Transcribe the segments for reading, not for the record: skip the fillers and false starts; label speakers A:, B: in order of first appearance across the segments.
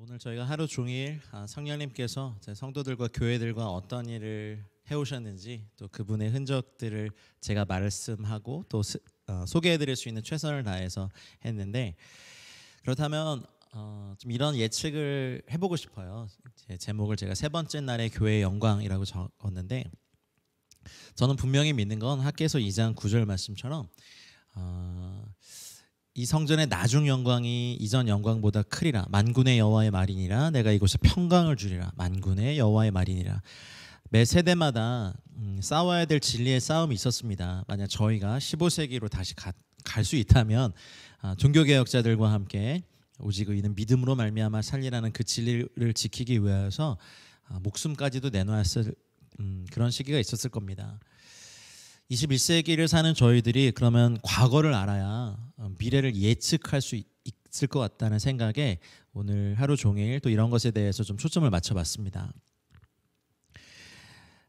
A: 오늘 저희가 하루 종일 성령님께서 제 성도들과 교회들과 어떤 일을 해오셨는지 또 그분의 흔적들을 제가 말씀하고 또 소개해드릴 수 있는 최선을 다해서 했는데, 그렇다면 좀 이런 예측을 해보고 싶어요. 제 제목을 제가 세 번째 날의 교회의 영광이라고 적었는데, 저는 분명히 믿는 건 학개서 2장 9절 말씀처럼 이 성전의 나중 영광이 이전 영광보다 크리라. 만군의 여호와의 말이니라. 내가 이곳에 평강을 주리라. 만군의 여호와의 말이니라. 매 세대마다 싸워야 될 진리의 싸움이 있었습니다. 만약 저희가 15세기로 다시 갈 수 있다면 종교개혁자들과 함께 오직 이는 믿음으로 말미암아 살리라는 그 진리를 지키기 위해서 목숨까지도 내놓았을 그런 시기가 있었을 겁니다. 21세기를 사는 저희들이 그러면 과거를 알아야 미래를 예측할 수 있을 것 같다는 생각에 오늘 하루 종일 또 이런 것에 대해서 좀 초점을 맞춰봤습니다.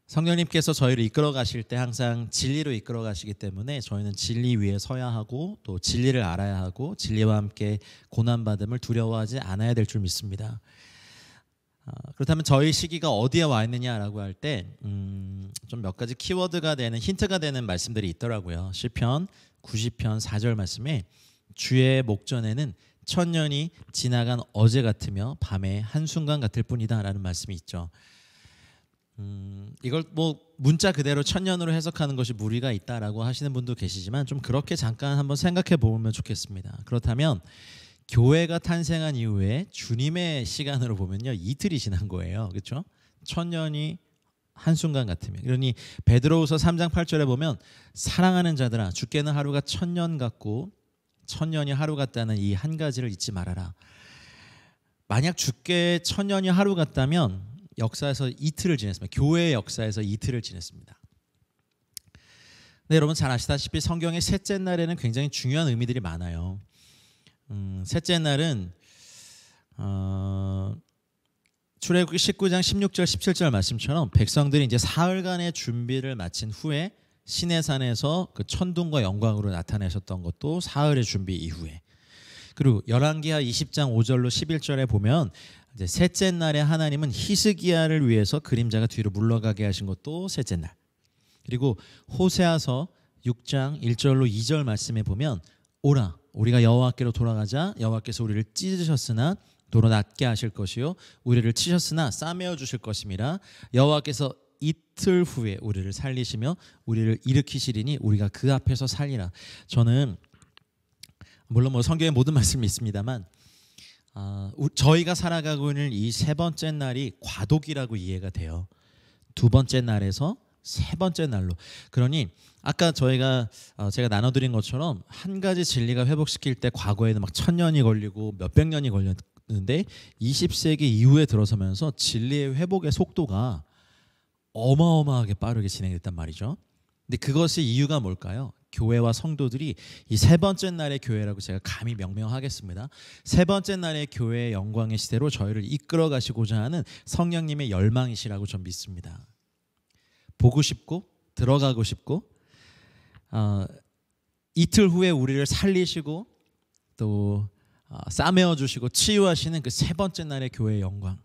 A: 성령님께서 저희를 이끌어 가실 때 항상 진리로 이끌어 가시기 때문에 저희는 진리 위에 서야 하고 또 진리를 알아야 하고 진리와 함께 고난받음을 두려워하지 않아야 될 줄 믿습니다. 그렇다면 저희 시기가 어디에 와 있느냐라고 할 때 좀 몇 가지 키워드가 되는 힌트가 되는 말씀들이 있더라고요. 시편 90편 4절 말씀에 주의 목전에는 천년이 지나간 어제 같으며 밤의 한순간 같을 뿐이다 라는 말씀이 있죠. 이걸 뭐 문자 그대로 천년으로 해석하는 것이 무리가 있다라고 하시는 분도 계시지만 좀 그렇게 잠깐 한번 생각해 보면 좋겠습니다. 그렇다면 교회가 탄생한 이후에 주님의 시간으로 보면요, 이틀이 지난 거예요. 그렇죠? 천년이 한순간 같으면. 그러니 베드로후서 3장 8절에 보면 사랑하는 자들아 주께는 하루가 천년 같고 천년이 하루 같다는 이 한 가지를 잊지 말아라. 만약 주께 천년이 하루 같다면 역사에서 이틀을 지냈습니다. 교회의 역사에서 이틀을 지냈습니다. 네, 여러분 잘 아시다시피 성경의 셋째 날에는 굉장히 중요한 의미들이 많아요. 셋째 날은 출애굽기 19장 16절 17절 말씀처럼 백성들이 이제 사흘간의 준비를 마친 후에 시내산에서 그 천둥과 영광으로 나타내셨던 것도 사흘의 준비 이후에, 그리고 열왕기하 20장 5절로 11절에 보면 이제 셋째 날에 하나님은 히스기야를 위해서 그림자가 뒤로 물러가게 하신 것도 셋째 날, 그리고 호세아서 6장 1절로 2절 말씀에 보면 오라 우리가 여호와께로 돌아가자. 여호와께서 우리를 찢으셨으나 도로 낮게 하실 것이요 우리를 치셨으나 싸매어 주실 것임이라. 여호와께서 이틀 후에 우리를 살리시며 우리를 일으키시리니 우리가 그 앞에서 살리라. 저는 물론 뭐 성경의 모든 말씀이 있습니다만 저희가 살아가고 있는 이 세 번째 날이 과도기라고 이해가 돼요. 두 번째 날에서 세 번째 날로. 그러니 아까 제가 나눠드린 것처럼 한 가지 진리가 회복시킬 때 과거에는 막 1000년이 걸리고 몇백 년이 걸렸는데 20세기 이후에 들어서면서 진리의 회복의 속도가 어마어마하게 빠르게 진행됐단 말이죠. 근데 그것의 이유가 뭘까요? 교회와 성도들이 이 세 번째 날의 교회라고 제가 감히 명명하겠습니다. 세 번째 날의 교회의 영광의 시대로 저희를 이끌어 가시고자 하는 성령님의 열망이시라고 전 믿습니다. 보고 싶고 들어가고 싶고 이틀 후에 우리를 살리시고 또 싸매어 주시고 치유하시는 그 세 번째 날의 교회의 영광.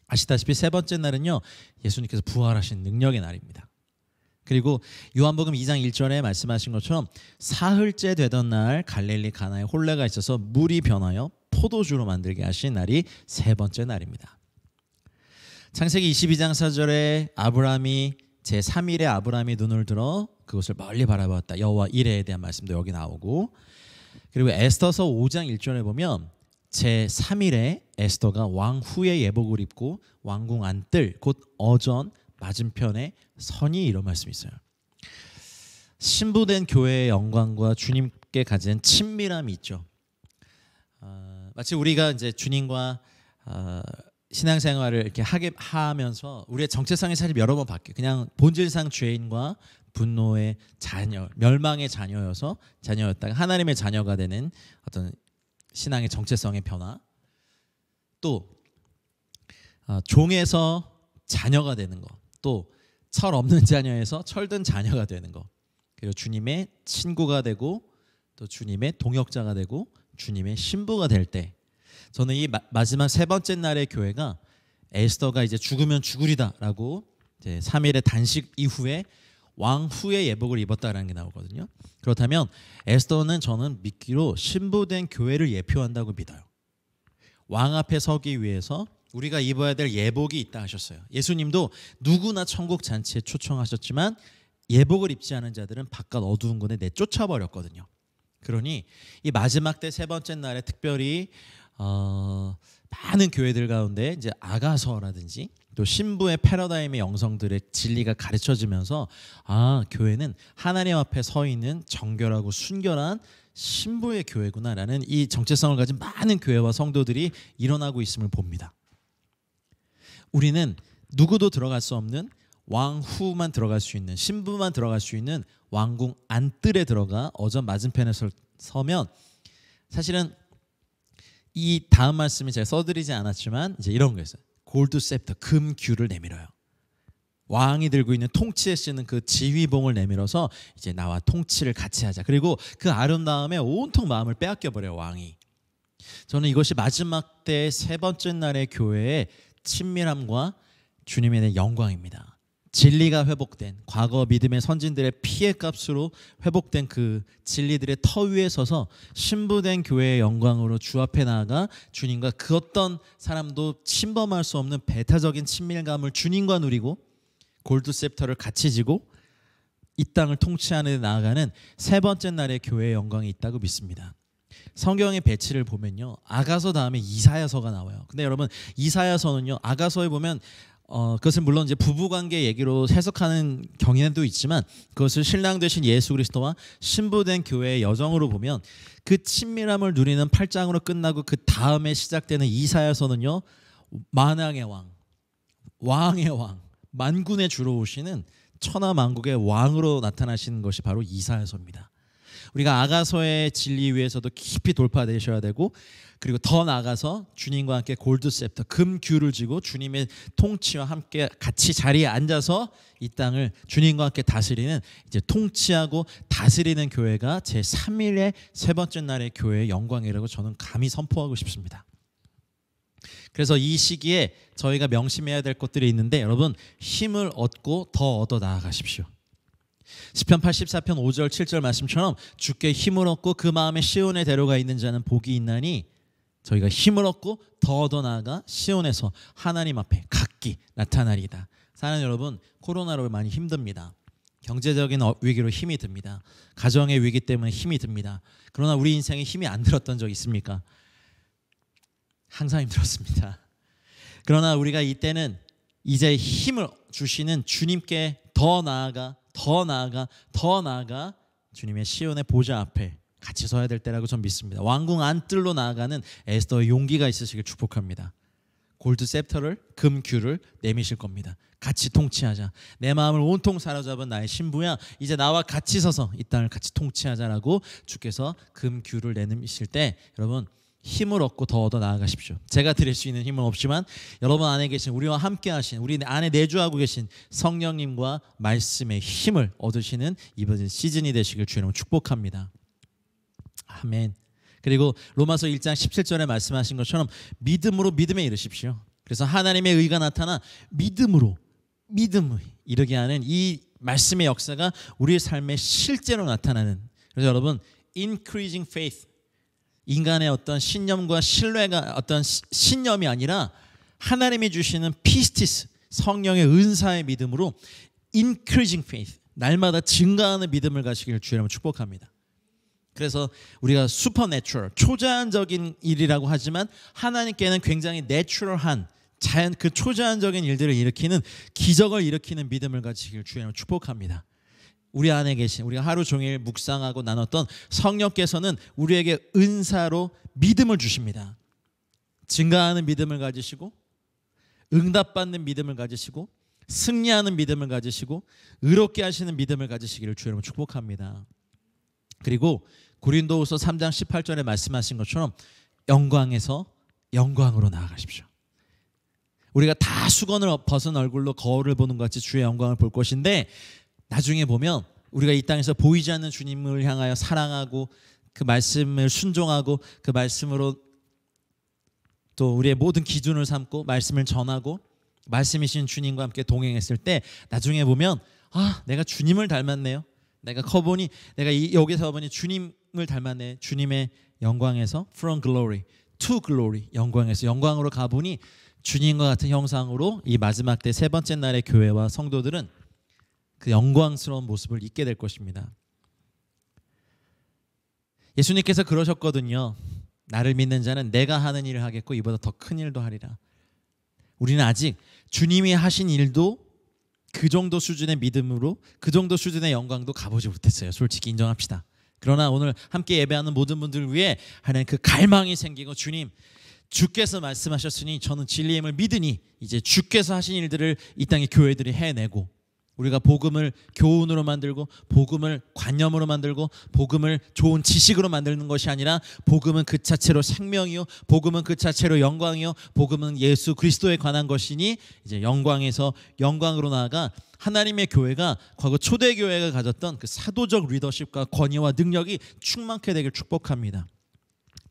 A: 아시다시피 세 번째 날은요, 예수님께서 부활하신 능력의 날입니다. 그리고 요한복음 2장 1절에 말씀하신 것처럼 사흘째 되던 날 갈릴리 가나에 혼례가 있어서 물이 변하여 포도주로 만들게 하신 날이 세 번째 날입니다. 창세기 22장 4절에 아브라함이 제3일에 아브라함이 눈을 들어 그것을 멀리 바라보았다. 여호와 이레에 대한 말씀도 여기 나오고, 그리고 에스더서 5장 1절에 보면 제3일에 에스더가 왕 후의 예복을 입고 왕궁 안뜰 곧 어전 맞은편에 서니, 이런 말씀이 있어요. 신부된 교회의 영광과 주님께 가진 친밀함이 있죠. 마치 우리가 이제 주님과 신앙생활을 이렇게 하면서 우리의 정체성이 사실 여러 번 바뀌어요. 그냥 본질상 죄인과 분노의 자녀, 멸망의 자녀였다가 하나님의 자녀가 되는 어떤 신앙의 정체성의 변화, 또 종에서 자녀가 되는 것, 또 철 없는 자녀에서 철든 자녀가 되는 것, 그리고 주님의 친구가 되고 또 주님의 동역자가 되고 주님의 신부가 될 때 저는 이 마지막 세 번째 날의 교회가 에스더가 이제 죽으면 죽으리다라고 이제 3일의 단식 이후에 왕 후의 예복을 입었다라는 게 나오거든요. 그렇다면 에스더는 저는 믿기로 신부된 교회를 예표한다고 믿어요. 왕 앞에 서기 위해서 우리가 입어야 될 예복이 있다 하셨어요. 예수님도 누구나 천국 잔치에 초청하셨지만 예복을 입지 않은 자들은 바깥 어두운 곳에 내쫓아 버렸거든요. 그러니 이 마지막 때 세 번째 날에 특별히 많은 교회들 가운데 이제 아가서라든지 또 신부의 패러다임의 영성들의 진리가 가르쳐지면서 교회는 하나님 앞에 서 있는 정결하고 순결한 신부의 교회구나라는 이 정체성을 가진 많은 교회와 성도들이 일어나고 있음을 봅니다. 우리는 누구도 들어갈 수 없는 왕 후만 들어갈 수 있는, 신부만 들어갈 수 있는 왕궁 안뜰에 들어가 어전 맞은편에 서면, 사실은 이 다음 말씀이 제가 써드리지 않았지만 이제 이런 거였어요. 골드 셉터, 금 귤을 내밀어요. 왕이 들고 있는 통치에 쓰는 그 지휘봉을 내밀어서 이제 나와 통치를 같이 하자. 그리고 그 아름다움에 온통 마음을 빼앗겨 버려요, 왕이. 저는 이것이 마지막 때 세 번째 날의 교회의 친밀함과 주님에 대한 영광입니다. 진리가 회복된, 과거 믿음의 선진들의 피의 값으로 회복된 그 진리들의 터 위에 서서 신부된 교회의 영광으로 주 앞에 나아가 주님과 그 어떤 사람도 침범할 수 없는 배타적인 친밀감을 주님과 누리고 골드 셉터를 같이 지고 이 땅을 통치하는 데 나아가는 세 번째 날의 교회의 영광이 있다고 믿습니다. 성경의 배치를 보면요, 아가서 다음에 이사야서가 나와요. 근데 여러분, 이사야서는요, 아가서에 보면 그것을 물론 이제 부부관계 얘기로 해석하는 경향도 있지만 그것을 신랑 되신 예수 그리스도와 신부된 교회의 여정으로 보면 그 친밀함을 누리는 8장으로 끝나고 그 다음에 시작되는 이사야서는요, 만왕의 왕, 왕의 왕, 만군의 주로 오시는 천하만국의 왕으로 나타나시는 것이 바로 이사야서입니다. 우리가 아가서의 진리 위에서도 깊이 돌파되셔야 되고, 그리고 더 나아가서 주님과 함께 골드 셉터, 금 귤을 쥐고 주님의 통치와 함께 같이 자리에 앉아서 이 땅을 주님과 함께 다스리는, 이제 통치하고 다스리는 교회가 제3일의 세 번째 날의 교회의 영광이라고 저는 감히 선포하고 싶습니다. 그래서 이 시기에 저희가 명심해야 될 것들이 있는데, 여러분, 힘을 얻고 더 얻어 나아가십시오. 시편 84편 5절 7절 말씀처럼 주께 힘을 얻고 그 마음에 시온에 데려가 있는 자는 복이 있나니, 저희가 힘을 얻고 더 얻어 나아가 시온에서 하나님 앞에 각기 나타나리이다. 사랑하는 여러분, 코로나로 많이 힘듭니다. 경제적인 위기로 힘이 듭니다. 가정의 위기 때문에 힘이 듭니다. 그러나 우리 인생에 힘이 안 들었던 적 있습니까? 항상 힘들었습니다. 그러나 우리가 이때는 이제 힘을 주시는 주님께 더 나아가 주님의 시온의 보좌 앞에 같이 서야 될 때라고 전 믿습니다. 왕궁 안뜰로 나아가는 에스더의 용기가 있으시길 축복합니다. 골드 셉터를, 금 귤을 내미실 겁니다. 같이 통치하자. 내 마음을 온통 사로잡은 나의 신부야, 이제 나와 같이 서서 이 땅을 같이 통치하자라고 주께서 금 귤을 내미실 때 여러분, 힘을 얻고 더 얻어 나아가십시오. 제가 드릴 수 있는 힘은 없지만 여러분 안에 계신, 우리와 함께 하신, 우리 안에 내주하고 계신 성령님과 말씀의 힘을 얻으시는 이번 시즌이 되시길 주님으로 축복합니다. 아멘. 그리고 로마서 1장 17절에 말씀하신 것처럼 믿음으로 믿음에 이르십시오. 그래서 하나님의 의가 나타나 믿음을 이르게 하는 이 말씀의 역사가 우리의 삶에 실제로 나타나는, 그래서 여러분, increasing faith, 인간의 어떤 신념과 신뢰가 어떤 신념이 아니라 하나님이 주시는 피스티스, 성령의 은사의 믿음으로 increasing faith, 날마다 증가하는 믿음을 가시기를 주님으로 축복합니다. 그래서 우리가 슈퍼내추럴, 초자연적인 일이라고 하지만 하나님께는 굉장히 내추럴한 자연, 그 초자연적인 일들을 일으키는, 기적을 일으키는 믿음을 가지기를 주님으로 축복합니다. 우리 안에 계신, 우리가 하루 종일 묵상하고 나눴던 성령께서는 우리에게 은사로 믿음을 주십니다. 증가하는 믿음을 가지시고, 응답받는 믿음을 가지시고, 승리하는 믿음을 가지시고, 의롭게 하시는 믿음을 가지시기를 주님으로 축복합니다. 그리고 고린도후서 3장 18절에 말씀하신 것처럼 영광에서 영광으로 나아가십시오. 우리가 다 수건을 벗은 얼굴로 거울을 보는 것 같이 주의 영광을 볼 것인데, 나중에 보면 우리가 이 땅에서 보이지 않는 주님을 향하여 사랑하고 그 말씀을 순종하고 그 말씀으로 또 우리의 모든 기준을 삼고 말씀을 전하고 말씀이신 주님과 함께 동행했을 때 나중에 보면 내가 주님을 닮았네요. 내가 커보니 내가 여기서 보니 주님을 닮았네. 주님의 영광에서 from glory to glory, 영광에서 영광으로 가보니 주님과 같은 형상으로 이 마지막 때 세 번째 날의 교회와 성도들은 그 영광스러운 모습을 잊게 될 것입니다. 예수님께서 그러셨거든요. 나를 믿는 자는 내가 하는 일을 하겠고 이보다 더 큰 일도 하리라. 우리는 아직 주님이 하신 일도 그 정도 수준의 믿음으로 그 정도 수준의 영광도 가보지 못했어요. 솔직히 인정합시다. 그러나 오늘 함께 예배하는 모든 분들을 위해 하나님 그 갈망이 생기고 주님, 주께서 말씀하셨으니 저는 진리의 힘을 믿으니 이제 주께서 하신 일들을 이 땅의 교회들이 해내고 우리가 복음을 교훈으로 만들고 복음을 관념으로 만들고 복음을 좋은 지식으로 만드는 것이 아니라 복음은 그 자체로 생명이요 복음은 그 자체로 영광이요 복음은 예수 그리스도에 관한 것이니 이제 영광에서 영광으로 나아가 하나님의 교회가 과거 초대교회가 가졌던 그 사도적 리더십과 권위와 능력이 충만케 되길 축복합니다.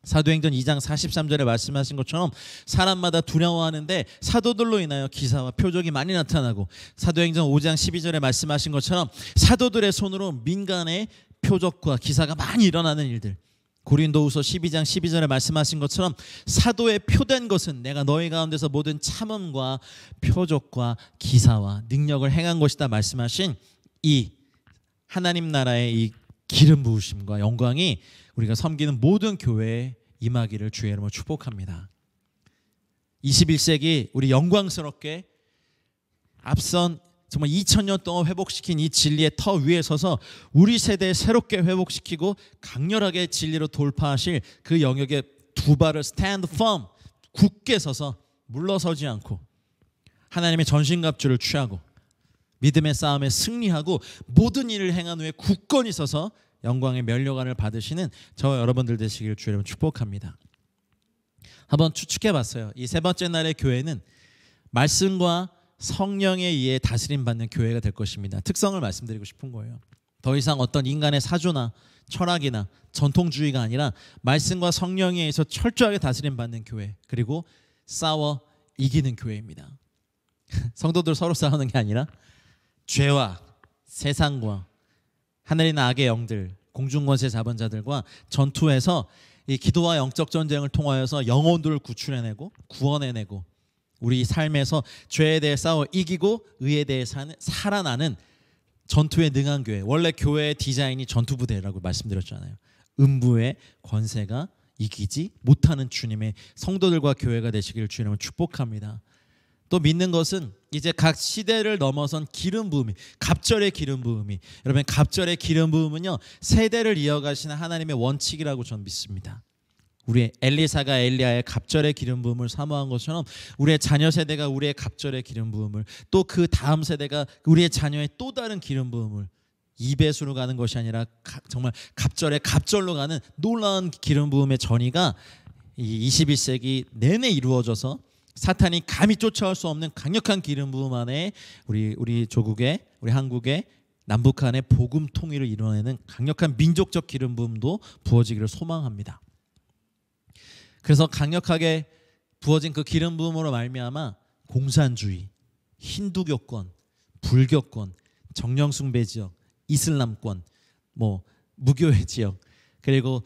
A: 사도행전 2장 43절에 말씀하신 것처럼 사람마다 두려워하는데 사도들로 인하여 기사와 표적이 많이 나타나고 사도행전 5장 12절에 말씀하신 것처럼 사도들의 손으로 민간의 표적과 기사가 많이 일어나는 일들, 고린도후서 12장 12절에 말씀하신 것처럼 사도의 표된 것은 내가 너희 가운데서 모든 참음과 표적과 기사와 능력을 행한 것이다 말씀하신 이 하나님 나라의 이 기름 부으심과 영광이 우리가 섬기는 모든 교회에 임하기를 주의 이름으로 축복합니다. 21세기 우리 영광스럽게 앞선 정말 2000년 동안 회복시킨 이 진리의 터 위에 서서 우리 세대에 새롭게 회복시키고 강렬하게 진리로 돌파하실 그 영역에 두 발을 stand firm, 굳게 서서 물러서지 않고 하나님의 전신갑주를 취하고 믿음의 싸움에 승리하고 모든 일을 행한 후에 굳건히 서서 영광의 면류관을 받으시는 저와 여러분들 되시기를 주의 이름으로 축복합니다. 한번 추측해봤어요. 이 세 번째 날의 교회는 말씀과 성령에 의해 다스림 받는 교회가 될 것입니다. 특성을 말씀드리고 싶은 거예요. 더 이상 어떤 인간의 사조나 철학이나 전통주의가 아니라 말씀과 성령에 의해서 철저하게 다스림 받는 교회, 그리고 싸워 이기는 교회입니다. 성도들 서로 싸우는 게 아니라 죄와 세상과 하늘이나 악의 영들, 공중권세 잡은 자들과 전투해서 이 기도와 영적 전쟁을 통하여서 영혼들을 구출해내고 구원해내고 우리 삶에서 죄에 대해 싸워 이기고 의에 대해 살아나는 전투에 능한 교회. 원래 교회의 디자인이 전투부대라고 말씀드렸잖아요. 음부의 권세가 이기지 못하는 주님의 성도들과 교회가 되시기를 주님을 축복합니다. 또 믿는 것은 이제 각 시대를 넘어선 기름 부음이, 갑절의 기름 부음이, 여러분 갑절의 기름 부음은요 세대를 이어가시는 하나님의 원칙이라고 저는 믿습니다. 우리 엘리사가 엘리야의 갑절의 기름 부음을 사모한 것처럼 우리의 자녀 세대가 우리의 갑절의 기름 부음을, 또 그 다음 세대가 우리의 자녀의 또 다른 기름 부음을 2배수로 가는 것이 아니라 정말 갑절의 갑절로 가는 놀라운 기름 부음의 전이가 이 21세기 내내 이루어져서 사탄이 감히 쫓아올 수 없는 강력한 기름 부음 안에 우리 조국의, 우리 한국의 남북한의 복음 통일을 이뤄내는 강력한 민족적 기름 부음도 부어지기를 소망합니다. 그래서 강력하게 부어진 그 기름 부음으로 말미암아 공산주의, 힌두교권, 불교권, 정령숭배 지역, 이슬람권, 무교회 지역, 그리고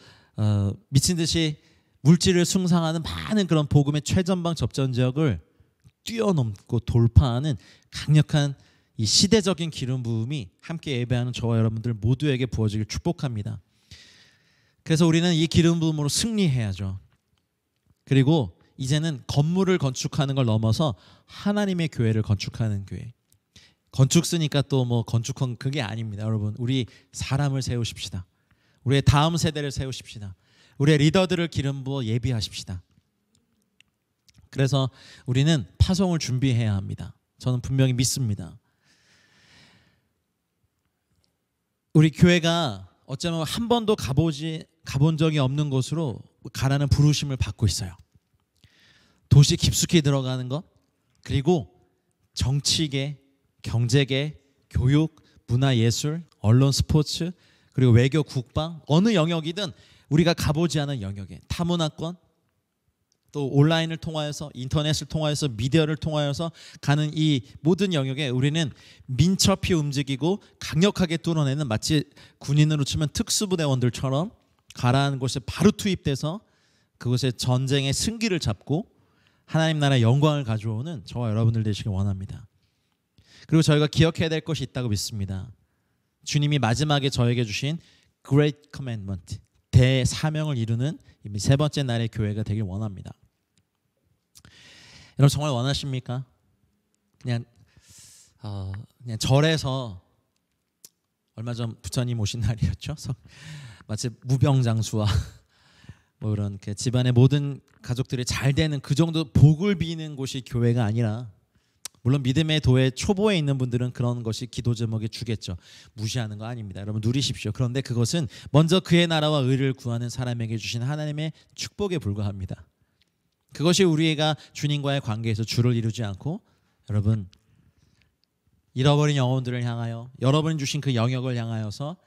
A: 미친 듯이 물질을 숭상하는 많은 그런 복음의 최전방 접전 지역을 뛰어넘고 돌파하는 강력한 이 시대적인 기름 부음이 함께 예배하는 저와 여러분들 모두에게 부어지길 축복합니다. 그래서 우리는 이 기름 부음으로 승리해야죠. 그리고 이제는 건물을 건축하는 걸 넘어서 하나님의 교회를 건축하는 교회. 건축 쓰니까 또 건축한 그게 아닙니다. 여러분, 우리 사람을 세우십시다. 우리의 다음 세대를 세우십시다. 우리의 리더들을 기름 부어 예비하십시다. 그래서 우리는 파송을 준비해야 합니다. 저는 분명히 믿습니다. 우리 교회가 어쩌면 한 번도 가본 적이 없는 곳으로 가라는 부르심을 받고 있어요. 도시 깊숙이 들어가는 것, 그리고 정치계, 경제계, 교육, 문화예술, 언론, 스포츠, 그리고 외교, 국방, 어느 영역이든 우리가 가보지 않은 영역에 타문화권, 또 온라인을 통하여서 인터넷을 통하여서 미디어를 통하여서 가는 이 모든 영역에 우리는 민첩히 움직이고 강력하게 뚫어내는 마치 군인으로 치면 특수부대원들처럼 가라앉은 곳에 바로 투입돼서 그곳에 전쟁의 승기를 잡고 하나님 나라의 영광을 가져오는 저와 여러분들 되시길 원합니다. 그리고 저희가 기억해야 될 것이 있다고 믿습니다. 주님이 마지막에 저에게 주신 Great Commandment, 대사명을 이루는 세 번째 날의 교회가 되길 원합니다. 여러분 정말 원하십니까? 그냥 절에서 얼마 전 부처님 오신 날이었죠. 마치 무병장수와 뭐 이런 집안의 모든 가족들이 잘 되는 그 정도 복을 비는 곳이 교회가 아니라, 물론 믿음의 도에 초보에 있는 분들은 그런 것이 기도 제목에 주겠죠. 무시하는 거 아닙니다. 여러분 누리십시오. 그런데 그것은 먼저 그의 나라와 의를 구하는 사람에게 주신 하나님의 축복에 불과합니다. 그것이 우리가 주님과의 관계에서 주를 이루지 않고, 여러분 잃어버린 영혼들을 향하여 여러분이 주신 그 영역을 향하여서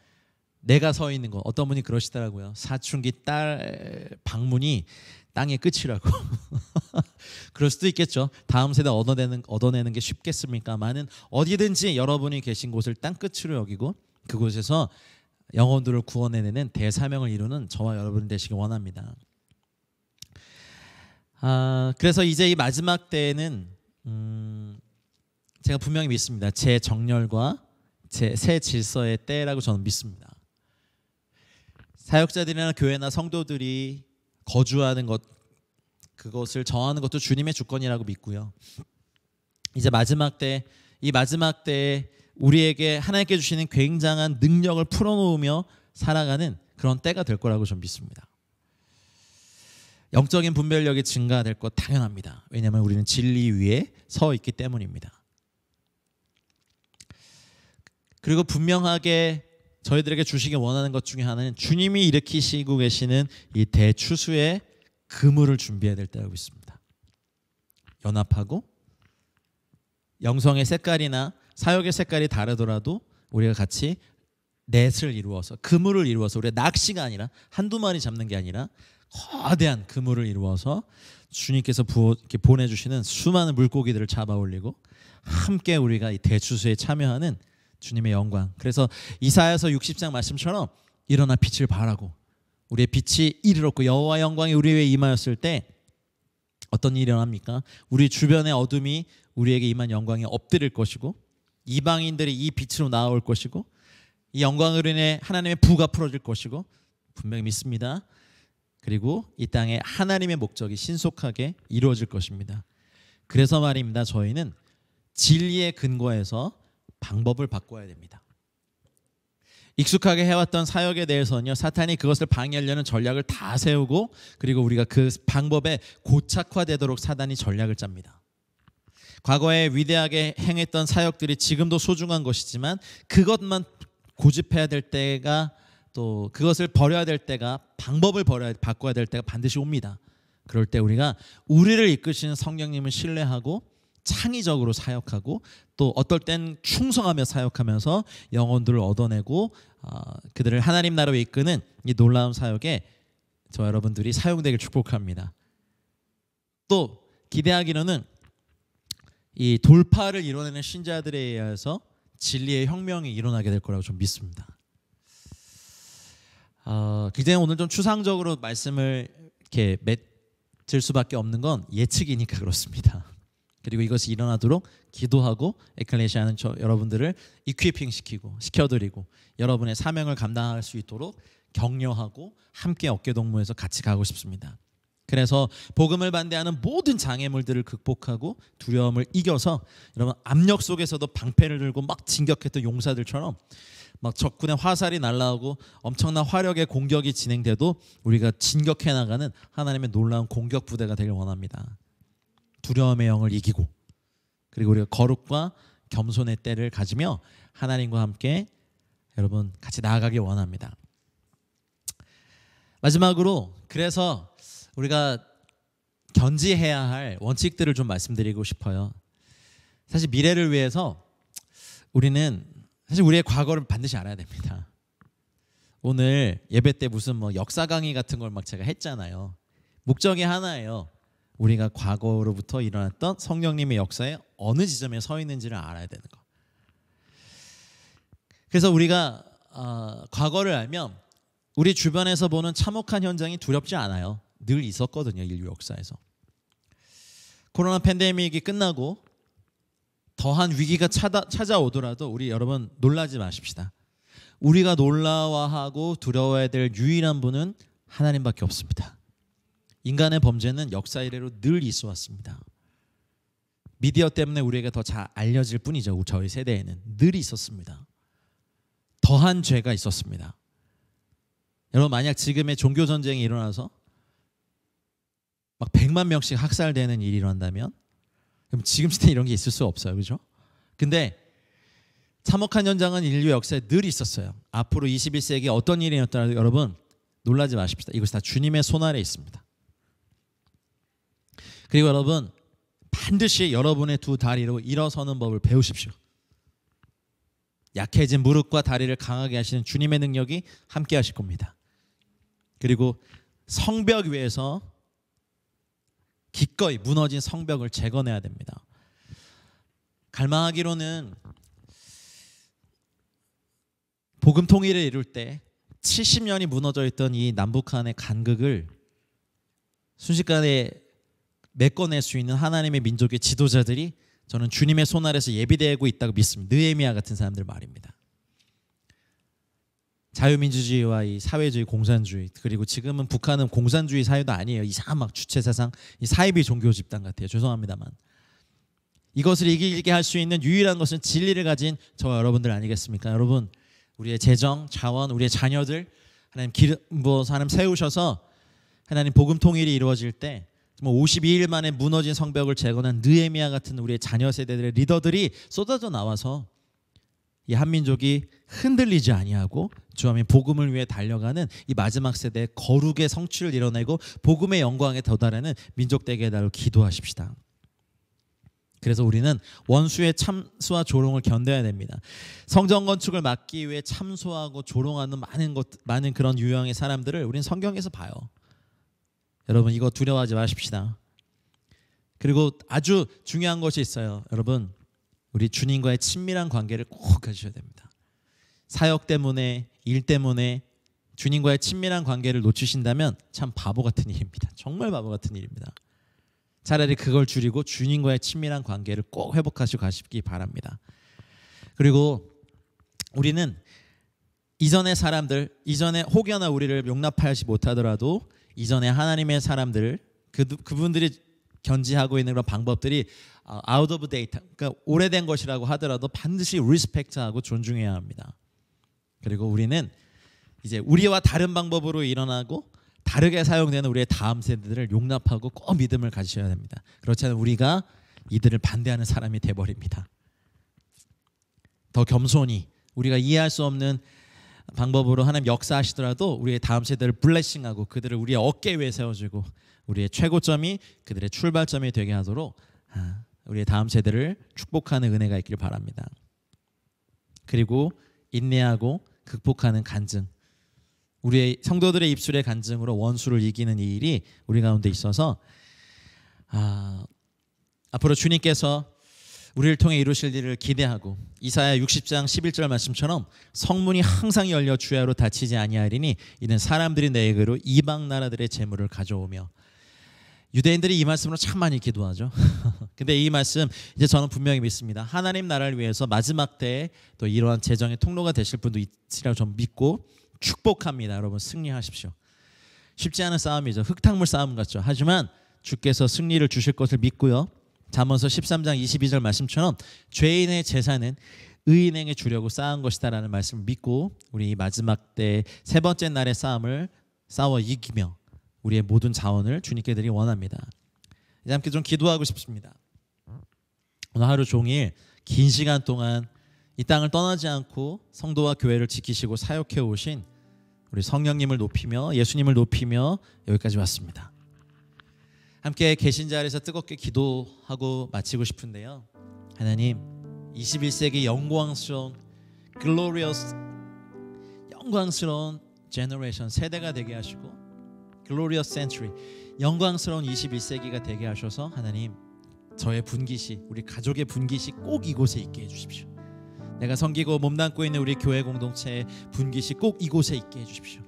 A: 내가 서 있는 거. 어떤 분이 그러시더라고요. 사춘기 딸 방문이 땅의 끝이라고. 그럴 수도 있겠죠. 다음 세대 얻어내는 게 쉽겠습니까마는 어디든지 여러분이 계신 곳을 땅 끝으로 여기고 그곳에서 영혼들을 구원해내는 대사명을 이루는 저와 여러분 되시길 원합니다. 그래서 이제 이 마지막 때에는 제가 분명히 믿습니다. 제 정렬과 제 새 질서의 때라고 저는 믿습니다. 사역자들이나 교회나 성도들이 거주하는 것, 그것을 정하는 것도 주님의 주권이라고 믿고요. 이제 마지막 때, 이 마지막 때에 우리에게 하나님께 주시는 굉장한 능력을 풀어놓으며 살아가는 그런 때가 될 거라고 저는 믿습니다. 영적인 분별력이 증가될 것 당연합니다. 왜냐하면 우리는 진리 위에 서 있기 때문입니다. 그리고 분명하게 저희들에게 주시기 원하는 것 중에 하나는 주님이 일으키시고 계시는 이 대추수의 그물을 준비해야 될 때라고 있습니다. 연합하고 영성의 색깔이나 사역의 색깔이 다르더라도 우리가 같이 넷을 이루어서, 그물을 이루어서, 우리가 낚시가 아니라 한두 마리 잡는 게 아니라 거대한 그물을 이루어서 주님께서 이렇게 보내주시는 수많은 물고기들을 잡아 올리고 함께 우리가 이 대추수에 참여하는 주님의 영광. 그래서 이사야서 60장 말씀처럼 일어나 빛을 발하고 우리의 빛이 이르렀고 여호와 영광이 우리 위에 임하였을 때 어떤 일이 일어납니까? 우리 주변의 어둠이 우리에게 임한 영광에 엎드릴 것이고 이방인들이 이 빛으로 나아올 것이고 이 영광으로 인해 하나님의 부가 풀어질 것이고 분명히 믿습니다. 그리고 이 땅에 하나님의 목적이 신속하게 이루어질 것입니다. 그래서 말입니다. 저희는 진리의 근거에서 방법을 바꿔야 됩니다. 익숙하게 해왔던 사역에 대해서는요, 사탄이 그것을 방해하려는 전략을 다 세우고 그리고 우리가 그 방법에 고착화되도록 사단이 전략을 짭니다. 과거에 위대하게 행했던 사역들이 지금도 소중한 것이지만 그것만 고집해야 될 때가, 또 그것을 버려야 될 때가, 방법을 바꿔야 될 때가 반드시 옵니다. 그럴 때 우리가 우리를 이끄시는 성령님을 신뢰하고 창의적으로 사역하고 또 어떨 땐 충성하며 사역하면서 영혼들을 얻어내고 그들을 하나님 나라로 이끄는 이 놀라운 사역에 저와 여러분들이 사용되길 축복합니다. 또 기대하기로는 이 돌파를 이뤄내는 신자들에 의해서 진리의 혁명이 일어나게 될 거라고 좀 믿습니다. 굉장히 오늘 좀 추상적으로 말씀을 이렇게 맺을 수밖에 없는 건 예측이니까 그렇습니다. 그리고 이것이 일어나도록 기도하고 에클레시아는 여러분들을 이퀴핑 시켜드리고 여러분의 사명을 감당할 수 있도록 격려하고 함께 어깨동무해서 같이 가고 싶습니다. 그래서 복음을 반대하는 모든 장애물들을 극복하고 두려움을 이겨서 여러분 압력 속에서도 방패를 들고 막 진격했던 용사들처럼 막 적군의 화살이 날아오고 엄청난 화력의 공격이 진행돼도 우리가 진격해 나가는 하나님의 놀라운 공격 부대가 되길 원합니다. 두려움의 영을 이기고 그리고 우리가 거룩과 겸손의 때를 가지며 하나님과 함께 여러분 같이 나아가길 원합니다. 마지막으로 그래서 우리가 견지해야 할 원칙들을 좀 말씀드리고 싶어요. 사실 미래를 위해서 우리는 사실 우리의 과거를 반드시 알아야 됩니다. 오늘 예배 때 무슨 뭐 역사 강의 같은 걸 막 제가 했잖아요. 목적이 하나예요. 우리가 과거로부터 일어났던 성령님의 역사에 어느 지점에 서 있는지를 알아야 되는 거. 그래서 우리가 과거를 알면 우리 주변에서 보는 참혹한 현장이 두렵지 않아요. 늘 있었거든요. 인류 역사에서. 코로나 팬데믹이 끝나고 더한 위기가 찾아오더라도 우리 여러분 놀라지 마십시다. 우리가 놀라워하고 두려워해야 될 유일한 분은 하나님밖에 없습니다. 인간의 범죄는 역사 이래로 늘 있어 왔습니다. 미디어 때문에 우리에게 더 잘 알려질 뿐이죠. 저희 세대에는 늘 있었습니다. 더한 죄가 있었습니다. 여러분 만약 지금의 종교 전쟁이 일어나서 막 100만 명씩 학살되는 일이 일어난다면 그럼 지금 시대에 이런 게 있을 수 없어요. 그렇죠? 근데 참혹한 현장은 인류 역사에 늘 있었어요. 앞으로 21세기 어떤 일이 일어나더라도 여러분 놀라지 마십시다. 이것이 다 주님의 손 아래에 있습니다. 그리고 여러분 반드시 여러분의 두 다리로 일어서는 법을 배우십시오. 약해진 무릎과 다리를 강하게 하시는 주님의 능력이 함께 하실 겁니다. 그리고 성벽 위에서 기꺼이 무너진 성벽을 재건해야 됩니다. 갈망하기로는 복음 통일을 이룰 때 70년이 무너져 있던 이 남북한의 간극을 순식간에 메꿔낼 수 있는 하나님의 민족의 지도자들이 저는 주님의 손 아래서 예비되고 있다고 믿습니다. 느헤미야 같은 사람들 말입니다. 자유민주주의와 이 사회주의, 공산주의, 그리고 지금은 북한은 공산주의 사회도 아니에요. 이상한 막 주체사상, 이 사이비 종교 집단 같아요. 죄송합니다만 이것을 이기게 할 수 있는 유일한 것은 진리를 가진 저와 여러분들 아니겠습니까? 여러분 우리의 재정, 자원, 우리의 자녀들 하나님 하나님 세우셔서 하나님 복음 통일이 이루어질 때 52일 만에 무너진 성벽을 재건한 느헤미야 같은 우리의 자녀 세대들의 리더들이 쏟아져 나와서 이 한민족이 흔들리지 아니하고 주 안에 복음을 위해 달려가는 이 마지막 세대의 거룩의 성취를 이뤄내고 복음의 영광에 도달하는 민족 되게 해달라고 기도하십시다. 그래서 우리는 원수의 참수와 조롱을 견뎌야 됩니다. 성전 건축을 막기 위해 참수하고 조롱하는 많은 그런 유형의 사람들을 우리는 성경에서 봐요. 여러분 이거 두려워하지 마십시다. 그리고 아주 중요한 것이 있어요. 여러분 우리 주님과의 친밀한 관계를 꼭 가지셔야 됩니다. 사역 때문에 일 때문에 주님과의 친밀한 관계를 놓치신다면 참 바보 같은 일입니다. 정말 바보 같은 일입니다. 차라리 그걸 줄이고 주님과의 친밀한 관계를 꼭 회복하시고 가시기 바랍니다. 그리고 우리는 이전의 사람들, 이전에 혹여나 우리를 용납하지 못하더라도 이전에 하나님의 사람들, 그분들이 견지하고 있는 그런 방법들이 out of date, 그러니까 오래된 것이라고 하더라도 반드시 respect하고 존중해야 합니다. 그리고 우리는 이제 우리와 다른 방법으로 일어나고 다르게 사용되는 우리의 다음 세대들을 용납하고 꼭 믿음을 가지셔야 됩니다. 그렇지 않으면 우리가 이들을 반대하는 사람이 돼버립니다. 더 겸손히 우리가 이해할 수 없는 방법으로 하나님 역사하시더라도 우리의 다음 세대를 블레싱하고 그들을 우리의 어깨 위에 세워주고 우리의 최고점이 그들의 출발점이 되게 하도록 우리의 다음 세대를 축복하는 은혜가 있기를 바랍니다. 그리고 인내하고 극복하는 간증, 우리의 성도들의 입술의 간증으로 원수를 이기는 이 일이 우리 가운데 있어서 앞으로 주님께서 우리를 통해 이루실 일을 기대하고 이사야 60장 11절 말씀처럼 성문이 항상 열려 주야로 닫히지 아니하리니 이는 사람들이 내게로 이방 나라들의 재물을 가져오며. 유대인들이 이 말씀으로 참 많이 기도하죠. 근데 이 말씀 이제 저는 분명히 믿습니다. 하나님 나라를 위해서 마지막 때에 또 이러한 재정의 통로가 되실 분도 있으리라고 저는 믿고 축복합니다. 여러분 승리하십시오. 쉽지 않은 싸움이죠. 흙탕물 싸움 같죠. 하지만 주께서 승리를 주실 것을 믿고요. 잠언서 13장 22절 말씀처럼 죄인의 재산은 의인에게 주려고 쌓은 것이다라는 말씀을 믿고 우리 마지막 때 세 번째 날의 싸움을 싸워 이기며 우리의 모든 자원을 주님께 드리기 원합니다. 이제 함께 좀 기도하고 싶습니다. 오늘 하루 종일 긴 시간 동안 이 땅을 떠나지 않고 성도와 교회를 지키시고 사역해 오신 우리 성령님을 높이며 예수님을 높이며 여기까지 왔습니다. 함께 계신 자리에서 뜨겁게 기도하고 마치고 싶은데요. 하나님 21세기 영광스러운 글로리어스 영광스러운 제너레이션 세대가 되게 하시고 글로리어스 센츄리 영광스러운 21세기가 되게 하셔서 하나님 저의 분깃이, 우리 가족의 분깃이 꼭 이곳에 있게 해주십시오. 내가 섬기고 몸담고 있는 우리 교회 공동체의 분깃이 꼭 이곳에 있게 해주십시오.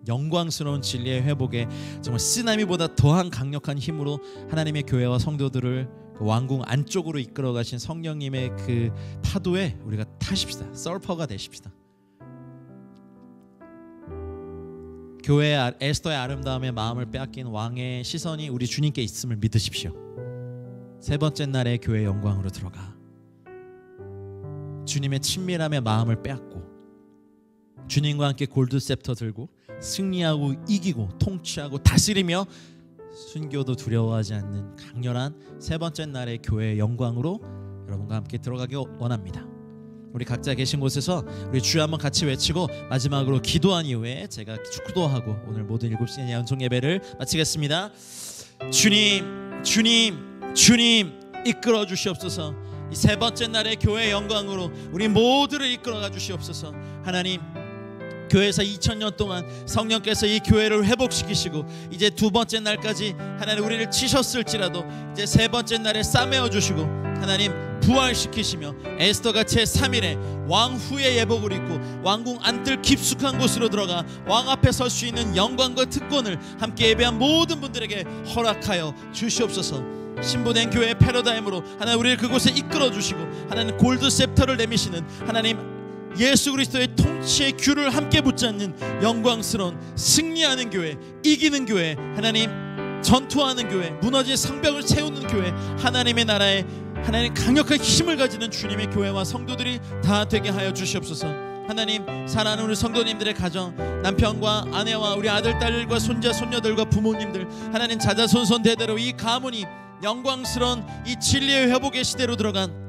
A: 영광스러운 진리의 회복에 정말 쓰나미보다 더한 강력한 힘으로 하나님의 교회와 성도들을 그 왕궁 안쪽으로 이끌어 가신 성령님의 그 파도에 우리가 타십시다. 서퍼가 되십시다. 교회 에스더의 아름다움에 마음을 빼앗긴 왕의 시선이 우리 주님께 있음을 믿으십시오. 세 번째 날에 교회 영광으로 들어가 주님의 친밀함에 마음을 빼앗고 주님과 함께 골드 셉터 들고 승리하고 이기고 통치하고 다스리며 순교도 두려워하지 않는 강렬한 세 번째 날의 교회의 영광으로 여러분과 함께 들어가기 원합니다. 우리 각자 계신 곳에서 우리 주여 한번 같이 외치고 마지막으로 기도한 이후에 제가 축도하고 오늘 모든 7시간 연속 예배를 마치겠습니다. 주님, 주님, 주님 이끌어 주시옵소서. 이 세 번째 날의 교회의 영광으로 우리 모두를 이끌어가 주시옵소서. 하나님, 교회에서 2000년 동안 성령께서 이 교회를 회복시키시고 이제 두 번째 날까지 하나님 우리를 치셨을지라도 이제 세 번째 날에 싸매어 주시고 하나님 부활시키시며 에스더가 제3일에 왕 후의 예복을 입고 왕궁 안뜰 깊숙한 곳으로 들어가 왕 앞에 설 수 있는 영광과 특권을 함께 예배한 모든 분들에게 허락하여 주시옵소서. 신부된 교회의 패러다임으로 하나님 우리를 그곳에 이끌어 주시고 하나님 골드 셉터를 내미시는 하나님 예수 그리스도의 통치의 귤을 함께 붙잡는 영광스러운 승리하는 교회, 이기는 교회, 하나님 전투하는 교회, 무너진 성벽을 세우는 교회, 하나님의 나라에 하나님 강력한 힘을 가지는 주님의 교회와 성도들이 다 되게 하여 주시옵소서. 하나님 사랑하는 우리 성도님들의 가정, 남편과 아내와 우리 아들 딸과 손자 손녀들과 부모님들, 하나님 자자손손 대대로 이 가문이 영광스러운 이 진리의 회복의 시대로 들어간,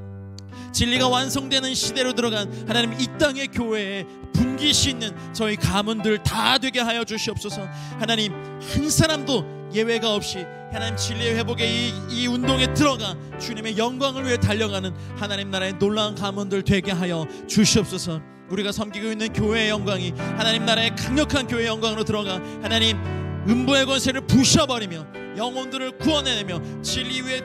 A: 진리가 완성되는 시대로 들어간 하나님 이 땅의 교회에 분깃이 있는 저희 가문들 다 되게 하여 주시옵소서. 하나님 한 사람도 예외가 없이 하나님 진리의 회복의 이 운동에 들어가 주님의 영광을 위해 달려가는 하나님 나라의 놀라운 가문들 되게 하여 주시옵소서. 우리가 섬기고 있는 교회의 영광이 하나님 나라의 강력한 교회의 영광으로 들어가 하나님 음부의 권세를 부셔버리며 영혼들을 구원해내며 진리 위에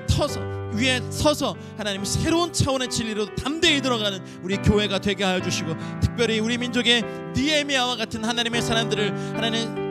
A: 서서 하나님 새로운 차원의 진리로 담대히 들어가는 우리 교회가 되게 하여 주시고, 특별히 우리 민족의 느헤미야와 같은 하나님의 사람들을 하나님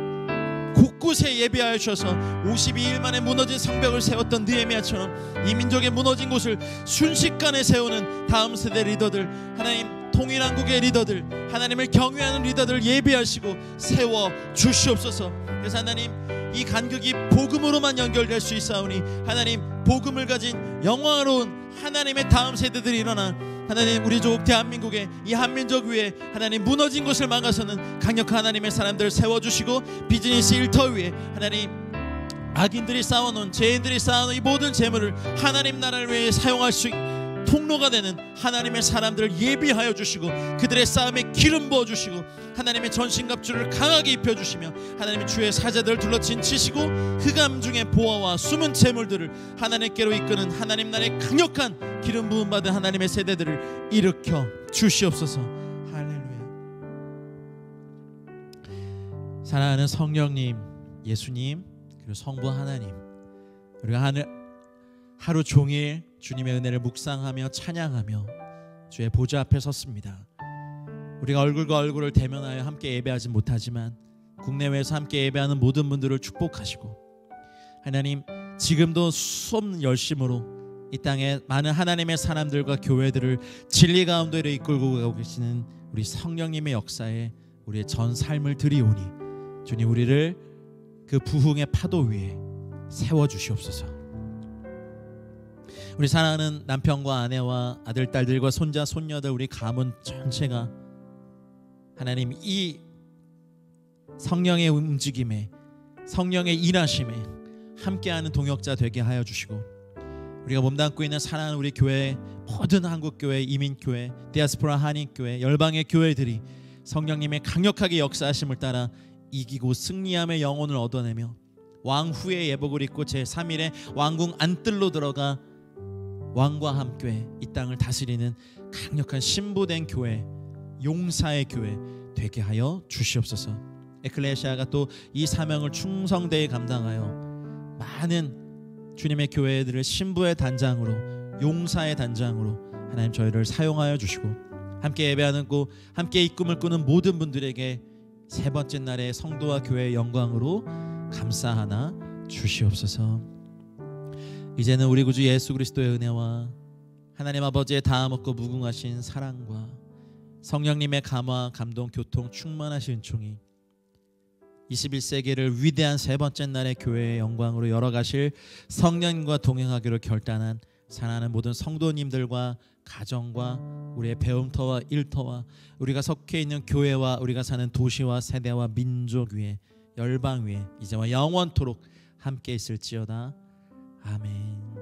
A: 곳곳에 예배하여 주셔서 52일 만에 무너진 성벽을 세웠던 느헤미야처럼 이 민족의 무너진 곳을 순식간에 세우는 다음 세대 리더들, 하나님 통일한국의 리더들, 하나님을 경외하는 리더들 예배하시고 세워 주시옵소서. 그래서 하나님 이 간격이 복음으로만 연결될 수 있사오니 하나님 복음을 가진 영광스러운 하나님의 다음 세대들이 일어나 하나님 우리 조국 대한민국의 이 한민족 위에 하나님 무너진 곳을 막아서는 강력한 하나님의 사람들을 세워주시고, 비즈니스 일터 위에 하나님 악인들이 쌓아놓은, 죄인들이 쌓아놓은 이 모든 재물을 하나님 나라를 위해 사용할 수 있는 통로가 되는 하나님의 사람들을 예비하여 주시고, 그들의 싸움에 기름 부어주시고 하나님의 전신갑주를 강하게 입혀주시며 하나님의 주의 사자들을 둘러친 치시고 흑암 중의 보화와 숨은 재물들을 하나님께로 이끄는 하나님 나라의 강력한 기름 부음 받은 하나님의 세대들을 일으켜 주시옵소서. 할렐루야. 사랑하는 성령님, 예수님, 그리고 성부 하나님, 우리가 하루 종일 주님의 은혜를 묵상하며 찬양하며 주의 보좌 앞에 섰습니다. 우리가 얼굴과 얼굴을 대면하여 함께 예배하지 못하지만 국내외에서 함께 예배하는 모든 분들을 축복하시고, 하나님 지금도 수없는 열심으로 이 땅에 많은 하나님의 사람들과 교회들을 진리 가운데로 이끌고 가고 계시는 우리 성령님의 역사에 우리의 전 삶을 드리오니 주님 우리를 그 부흥의 파도 위에 세워주시옵소서. 우리 사랑하는 남편과 아내와 아들 딸들과 손자 손녀들, 우리 가문 전체가 하나님 이 성령의 움직임에, 성령의 일하심에 함께하는 동역자 되게 하여 주시고, 우리가 몸담고 있는 사랑하는 우리 교회, 모든 한국교회, 이민교회, 디아스포라 한인교회, 열방의 교회들이 성령님의 강력하게 역사하심을 따라 이기고 승리함의 영혼을 얻어내며 왕 후의 예복을 입고 제3일에 왕궁 안뜰로 들어가 왕과 함께 이 땅을 다스리는 강력한 신부된 교회, 용사의 교회 되게 하여 주시옵소서. 에클레시아가 또 이 사명을 충성되이 감당하여 많은 주님의 교회들을 신부의 단장으로, 용사의 단장으로 하나님 저희를 사용하여 주시고, 함께 예배하고 함께 이 꿈을 꾸는 모든 분들에게 세 번째 날의 성도와 교회의 영광으로 감사하나 주시옵소서. 이제는 우리 구주 예수 그리스도의 은혜와 하나님 아버지의 다함없고 무궁하신 사랑과 성령님의 감화, 감동, 교통, 충만하신 은총이 21세기를 위대한 세 번째 날의 교회의 영광으로 열어가실 성령님과 동행하기로 결단한 사랑하는 모든 성도님들과 가정과 우리의 배움터와 일터와 우리가 속해 있는 교회와 우리가 사는 도시와 세대와 민족 위에, 열방 위에 이제와 영원토록 함께 있을지어다. 아멘.